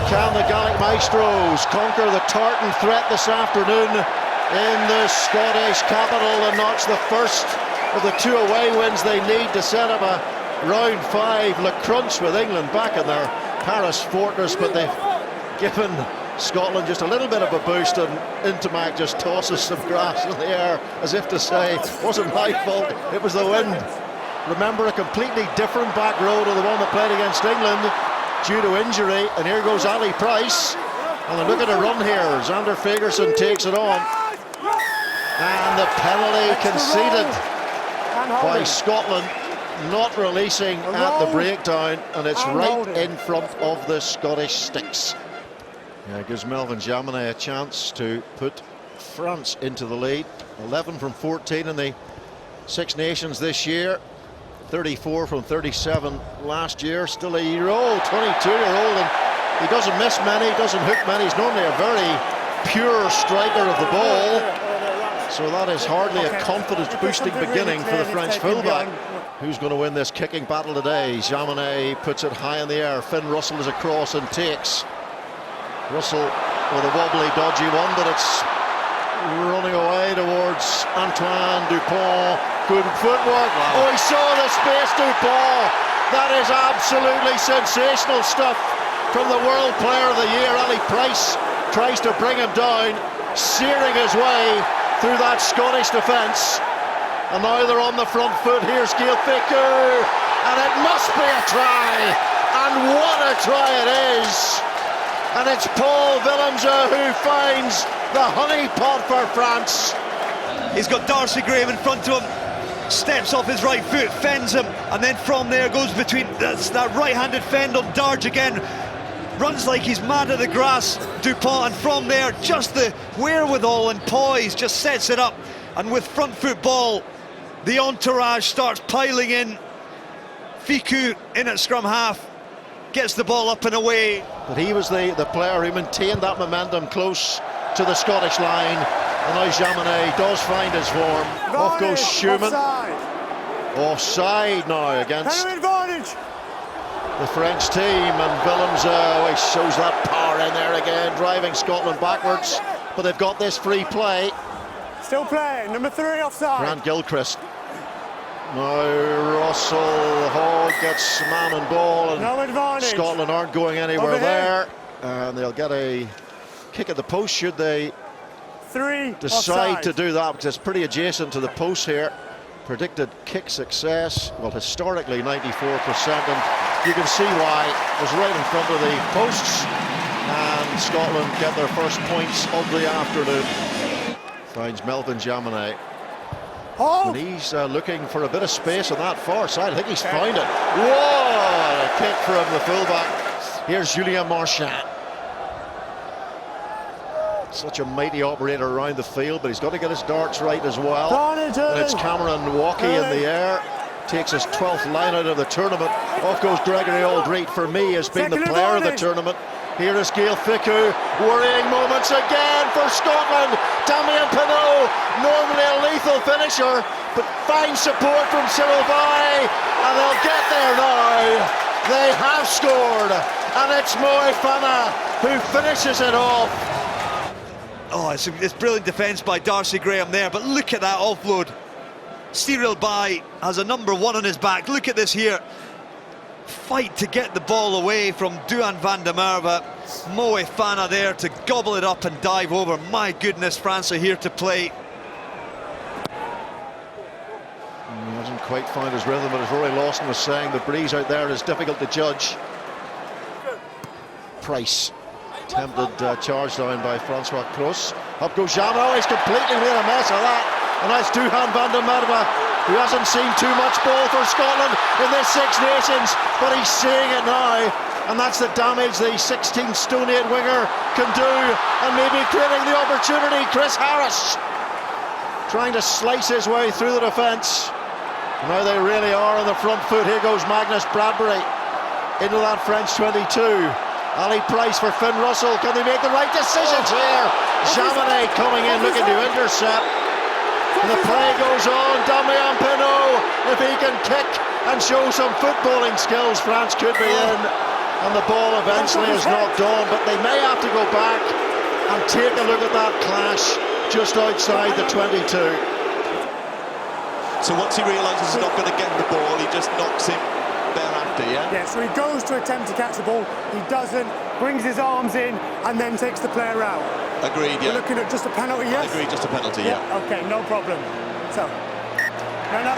Can the Gaelic Maestros conquer the Tartan threat this afternoon in the Scottish capital and notch the first of the 2 away wins they need to set up a round 5 Le Crunch with England back in their Paris fortress? But they've given Scotland just a little bit of a boost, and Intermac just tosses some grass in the air as if to say, wasn't my fault, it was the wind. Remember, a completely different back row to the one that played against England due to injury, and here goes Ali Price, and look at a run here. Xander Fagerson takes it on, and the penalty conceded by Scotland, not releasing at the breakdown, and it's right in front of the Scottish sticks. Yeah, it gives Melvin Jaminet a chance to put France into the lead. 11 from 14 in the Six Nations this year, 34 from 37 last year. Still a year-old, 22-year-old, and he doesn't miss many, doesn't hook many. He's normally a very pure striker of the ball, so that is hardly a confidence-boosting beginning for the French fullback. Who's going to win this kicking battle today? Jaminet puts it high in the air. Finn Russell is across and takes. Russell with a wobbly, dodgy one, but it's running away towards Antoine Dupont. Good footwork. Wow. Oh, he saw the space, Dupont. That is absolutely sensational stuff from the World Player of the Year. Ali Price tries to bring him down, searing his way through that Scottish defence. And now they're on the front foot. Here's Gael Fickou, and it must be a try. And what a try it is. And it's Paul Willems who finds the honeypot for France. He's got Darcy Graham in front of him, steps off his right foot, fends him, and then from there goes between that right-handed fend on Darge again. Runs like he's mad at the grass, Dupont, and from there just the wherewithal and poise just sets it up. And with front foot ball, the entourage starts piling in. Fickou in at scrum half, gets the ball up and away. But he was the player who maintained that momentum close to the Scottish line. And now Jaminet does find his form. Off goes Schumann. Offside now against the French team. And Willems he shows that power in there again, driving Scotland backwards. But they've got this free play. Still playing, number 3 offside. Grant Gilchrist. Now Russell Hogg gets man and ball, and no advantage. Scotland aren't going anywhere there, and they'll get a kick at the post should they decide to do that, because it's pretty adjacent to the post here. Predicted kick success, well, historically 94%, and you can see why. It was right in front of the posts, and Scotland get their first points of the afternoon. Finds Melvin Jaminet. And he's looking for a bit of space on that far side. I think he's found it. Whoa! A kick from the fullback. Here's Julien Marchand. Such a mighty operator around the field, but he's got to get his darts right as well. And it's Cameron Walkie in the air. Takes his 12th line out of the tournament. Off goes Gregory Aldrete. For me, has been the player of the tournament. Here is Gael Fickou. Worrying moments again for Scotland. Damien Penaud, normally a lethal finisher, but finds support from Cyril Vai, and they'll get there now. They have scored, and it's Moefana who finishes it off. Oh, it's brilliant defence by Darcy Graham there, but look at that offload. Cyril Vai has a number 1 on his back. Look at this here. Fight to get the ball away from Duhan van der Merwe. Moefana there to gobble it up and dive over. My goodness, France are here to play. He hasn't quite found his rhythm, but as Rory Lawson was saying, the breeze out there is difficult to judge. Price, tempted charge down by Francois Cross. Up goes Jean. Oh, he's completely made a mess of that. And that's Duhan van der Merwe, who hasn't seen too much ball for Scotland in this Six Nations, but he's seeing it now, and that's the damage the 16-stone 8 winger can do, and maybe creating the opportunity. Chris Harris trying to slice his way through the defence. Now they really are on the front foot. Here goes Magnus Bradbury into that French 22. Ali Price for Finn Russell. Can they make the right decisions here? Jaminet coming in looking to intercept. And the play goes on. Damien Penaud, if he can kick and show some footballing skills, France could be in. and the ball eventually is knocked on, but they may have to go back and take a look at that clash just outside the 22. So once he realises he's not going to get the ball, he just knocks him thereafter, yeah? Yeah, so he goes to attempt to catch the ball, he doesn't, brings his arms in, and then takes the player out. Agreed, yeah. We're looking at just a penalty, yes? I agree, just a penalty, yeah. Okay, no problem. So, no,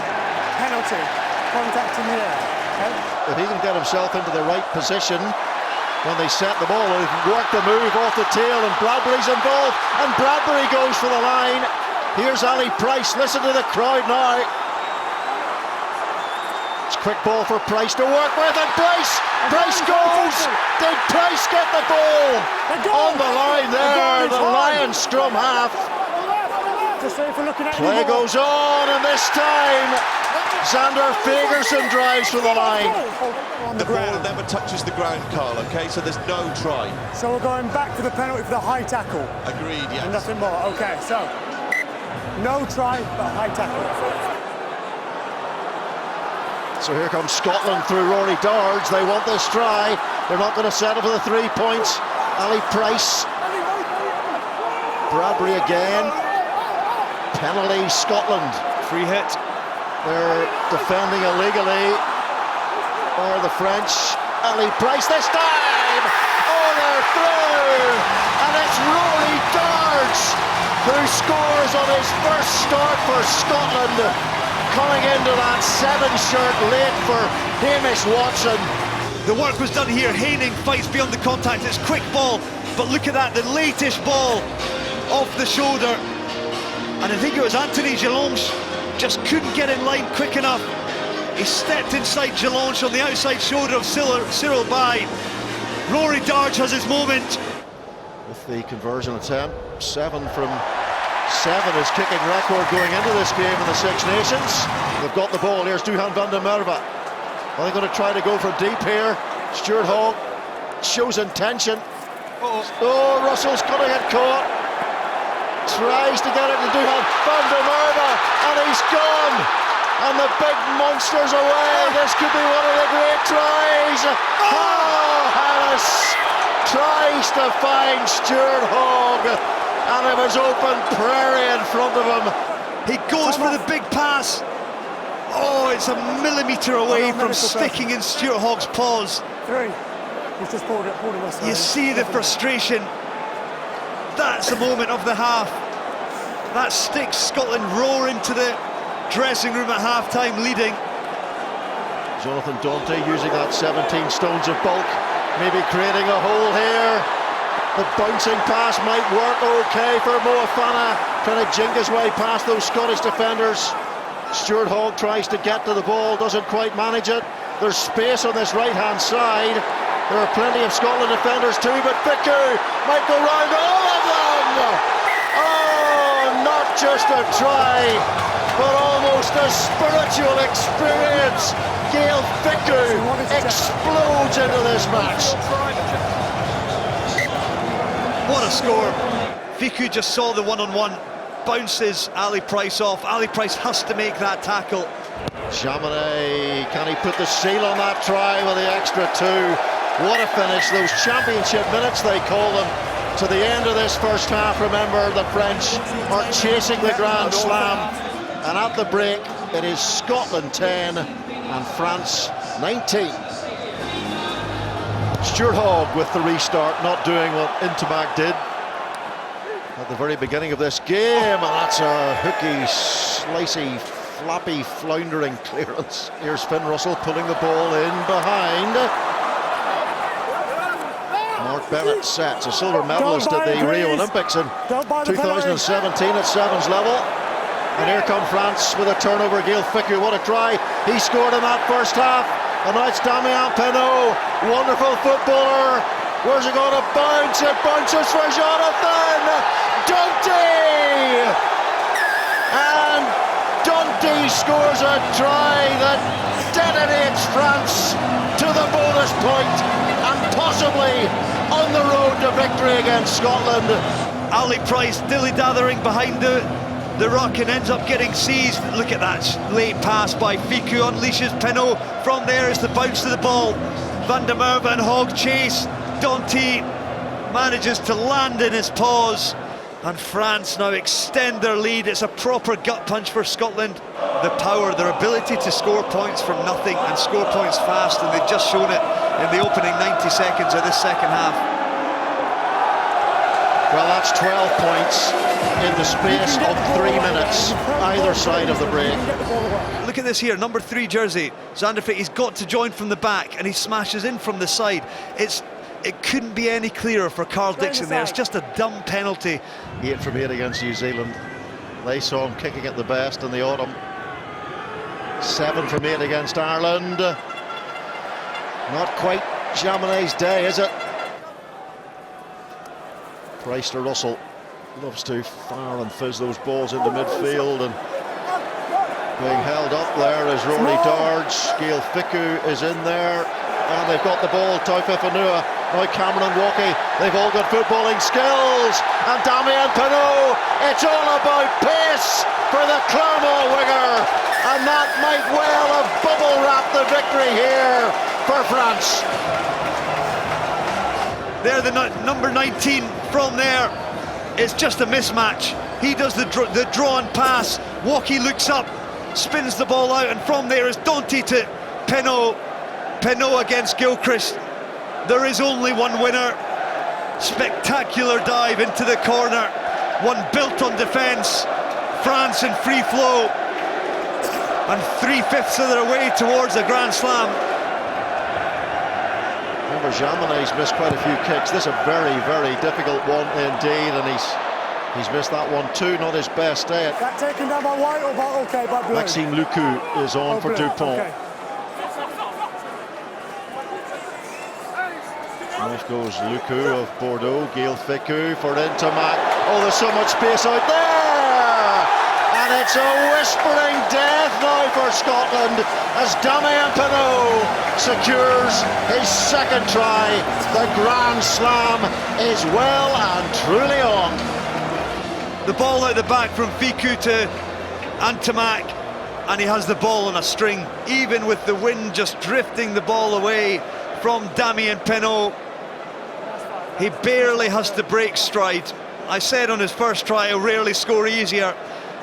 penalty, contact in the air. Okay? If he can get himself into the right position when they set the ball, he can work the move off the tail, and Bradbury's involved, and Bradbury goes for the line. Here's Ali Price, listen to the crowd now. It's a quick ball for Price to work with, and Price goes! Did Price get the ball? On the line there, the Lions scrum half. Just so if we're looking at Play goes on, and this time Xander Fagerson drives for the line. On The ball ground. never touches the ground, Carl, okay? So there's no try. So we're going back to the penalty for the high tackle. Agreed, yes. And nothing more. Okay, so no try, but high tackle. So here comes Scotland through Rory Darge. They want this try. They're not going to settle for the 3 points. Ali Price. Bradbury again. Penalty Scotland. Free hit. They're defending illegally. Or the French. Ali Price this time. Oh, they're through. And it's Rory Darge who scores on his first start for Scotland. Coming into that 7 shirt late for Hamish Watson. The work was done here. Haining fights beyond the contact. It's quick ball, but look at that, the latest ball off the shoulder. And I think it was Anthony Gelonche just couldn't get in line quick enough. He stepped inside Gelonche on the outside shoulder of Cyril Bay. Rory Darge has his moment. With the conversion attempt, 7 from 7 is kicking record going into this game in the Six Nations. They've got the ball. Here's Duhan van der Merwe. Are they going to try to go for deep here? Stuart Hogg shows intention. Oh, Russell's going to get caught. Tries to get it to Duhan van der Merwe, and he's gone. And the big monster's away. This could be one of the great tries. Oh, Harris tries to find Stuart Hogg, and it was open prairie in front of him. He goes for the big pass. Oh, it's a millimetre away from sticking in Stuart Hogg's paws. 3. He's just pulled it us. You see the frustration. That's the moment of the half. That sticks Scotland roaring to the dressing room at half-time, leading. Jonathan Dante using that 17 stones of bulk, maybe creating a hole here. The bouncing pass might work okay for Moefana, trying to jink his way past those Scottish defenders. Stuart Hogg tries to get to the ball, doesn't quite manage it. There's space on this right-hand side. There are plenty of Scotland defenders too, but Fiku might go round all of them! Oh, not just a try, but almost a spiritual experience. Gail Fiku explodes into this match. What a score. Fiku just saw the one-on-one, bounces Ali Price off. Ali Price has to make that tackle. Jaminet, can he put the seal on that try with the extra 2? What a finish. Those championship minutes, they call them, to the end of this first half. Remember, the French are chasing the Grand Slam, and at the break it is Scotland 10 and France 19. Stuart Hogg with the restart, not doing what Intimac did at the very beginning of this game, and that's a hooky, slicey, flappy, floundering clearance. Here's Finn Russell pulling the ball in behind. Mark Bennett sets, a silver medalist at the Rio Olympics in 2017 at sevens level. And here come France with a turnover. Gail Fiku, what a try. He scored in that first half. And now it's Damien Penaud, wonderful footballer. Where's it going to bounce? It bounces for Jonathan Dante! And Dante scores a try that detonates France to the bonus point and possibly on the road to victory against Scotland. Ali Price dilly-dathering behind the ruck and ends up getting seized. Look at that late pass by Fiku, unleashes Penaud. From there is the bounce to the ball. Van der Merwe and hog chase. Danty manages to land in his paws, and France now extend their lead. It's a proper gut punch for Scotland. The power, their ability to score points from nothing and score points fast, and they've just shown it in the opening 90 seconds of this second half. Well, that's 12 points in the space of 3 minutes, either side of the break. Look at this here, number 3 jersey, Zanderfit. He's got to join from the back, and he smashes in from the side. It couldn't be any clearer for Carl Dixon there. It's just a dumb penalty. 8 from 8 against New Zealand. They saw him kicking at the best in the autumn. 7 from 8 against Ireland. Not quite Chamonix's day, is it? Price to Russell. Loves to fire and fizz those balls into midfield, and being held up there is Rory Darge. Gail Fickou is in there, and they've got the ball. Taufa Fanua, now Cameron Walkie. They've all got footballing skills, and Damien Penaud. It's all about pace for the Clermont winger, and that might well have bubble wrapped the victory here for France. There, the number 19 from there. It's just a mismatch. He does the draw and pass. Walkie looks up, spins the ball out, and from there is Danty to Penaud. Penaud against Gilchrist. There is only one winner. Spectacular dive into the corner. One built on defence. France in free flow, and 3/5 of their way towards a Grand Slam. Remember, Chamonix missed quite a few kicks. This is a very, very difficult one indeed, and he's missed that one too. Not his best day. That taken down by white or by okay, by blue? Maxime Lucu is on for blue. Dupont. Okay. Off goes Lucu of Bordeaux. Gail Fickou for Intimac. Oh, there's so much space out there! And it's a whispering death now for Scotland as Damien Penaud secures his second try. The Grand Slam is well and truly on. The ball out the back from Fickou to Intimac, and he has the ball on a string, even with the wind just drifting the ball away from Damien Penaud. He barely has to break stride. I said on his first try, he'll rarely score easier.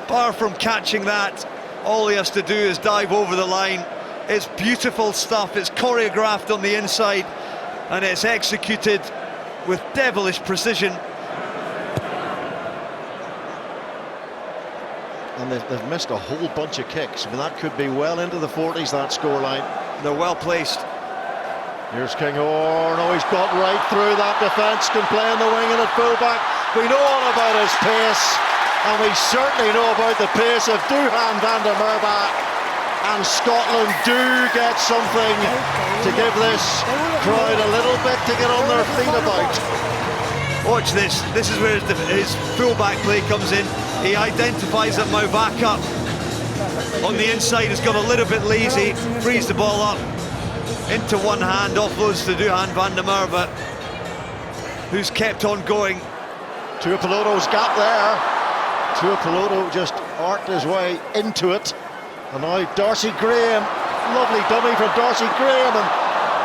Bar from catching that, all he has to do is dive over the line. It's beautiful stuff. It's choreographed on the inside, and it's executed with devilish precision. And they've missed a whole bunch of kicks. I mean, that could be well into the 40s, that scoreline. They're well placed. Here's Kinghorn. Oh, he's got right through that defence. Can play in the wing and at fullback. We know all about his pace, and we certainly know about the pace of Duhan van der Merwe. And Scotland do get something to give this crowd a little bit to get on their feet about. Watch this. This is where his fullback play comes in. He identifies that Mauvaka on the inside has got a little bit lazy, frees the ball up into one hand, offloads to Duhan van der Merwe, who's kept on going. Tuipulotu's gap there. Tuipulotu just arced his way into it. And now Darcy Graham, lovely dummy from Darcy Graham, and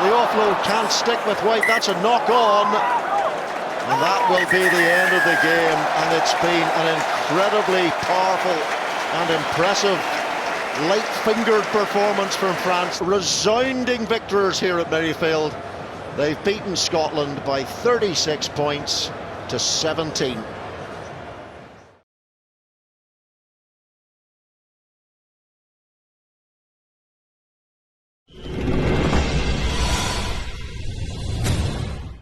the offload can't stick with White. That's a knock on, and that will be the end of the game. And it's been an incredibly powerful and impressive light-fingered performance from France. Resounding victors here at Merrifield. They've beaten Scotland by 36 points to 17.